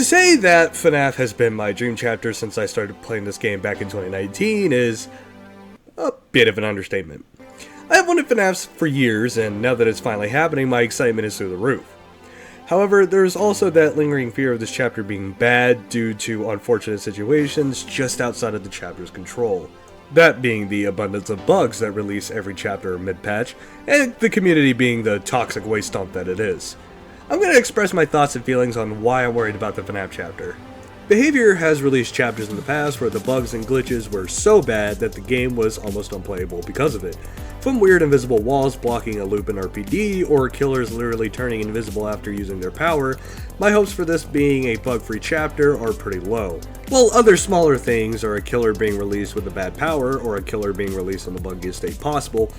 To say that FNAF has been my dream chapter since I started playing this game back in 2019 is a bit of an understatement. I have wanted FNAFs for years, and now that it's finally happening, my excitement is through the roof. However, there's also that lingering fear of this chapter being bad due to unfortunate situations just outside of the chapter's control. That being the abundance of bugs that release every chapter mid-patch, and the community being the toxic waste dump that it is. I'm going to express my thoughts and feelings on why I'm worried about the FNAF chapter. Behavior has released chapters in the past where the bugs and glitches were so bad that the game was almost unplayable because of it. From weird invisible walls blocking a loop in RPD, or killers literally turning invisible after using their power, my hopes for this being a bug-free chapter are pretty low. While other smaller things are a killer being released with a bad power, or a killer being released in the buggiest state possible,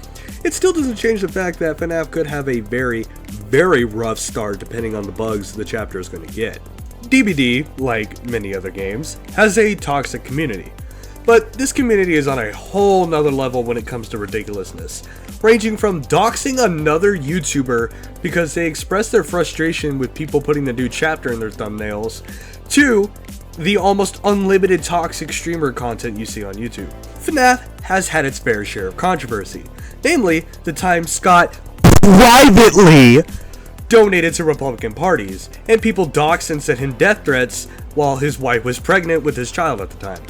it still doesn't change the fact that FNAF could have a very, very rough start depending on the bugs the chapter is going to get. DBD, like many other games, has a toxic community. But this community is on a whole nother level when it comes to ridiculousness, ranging from doxing another YouTuber because they express their frustration with people putting the new chapter in their thumbnails, to the almost unlimited toxic streamer content you see on YouTube. FNAF has had its fair share of controversy, namely the time Scott privately donated to Republican parties, and people doxed and sent him death threats while his wife was pregnant with his child at the time.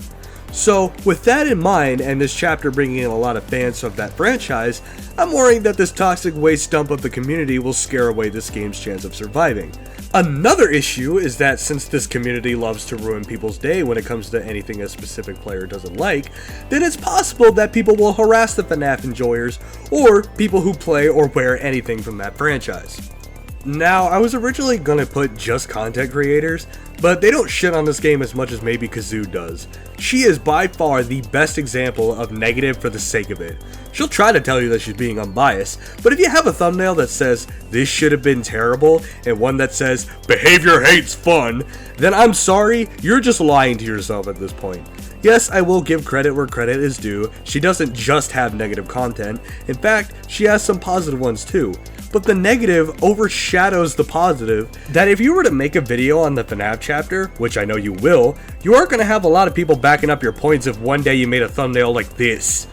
So, with that in mind, and this chapter bringing in a lot of fans of that franchise, I'm worrying that this toxic waste dump of the community will scare away this game's chance of surviving. Another issue is that since this community loves to ruin people's day when it comes to anything a specific player doesn't like, then it's possible that people will harass the FNAF enjoyers, or people who play or wear anything from that franchise. Now, I was originally gonna put just content creators, but they don't shit on this game as much as MaybeKizu does. She is by far the best example of negative for the sake of it. She'll try to tell you that she's being unbiased, but if you have a thumbnail that says, "This should have been terrible," and one that says, "Behavior hates fun," then I'm sorry, you're just lying to yourself at this point. Yes, I will give credit where credit is due. She doesn't just have negative content. In fact, she has some positive ones too. But the negative overshadows the positive, that if you were to make a video on the FNAF chapter, which I know you will, you aren't going to have a lot of people backing up your points if one day you made a thumbnail like this.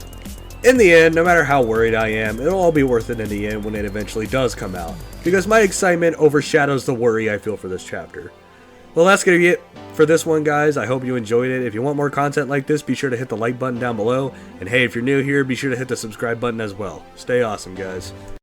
In the end, no matter how worried I am, it'll all be worth it in the end when it eventually does come out, because my excitement overshadows the worry I feel for this chapter. Well, that's going to be it for this one, guys. I hope you enjoyed it. If you want more content like this, be sure to hit the like button down below. And hey, if you're new here, be sure to hit the subscribe button as well. Stay awesome, guys.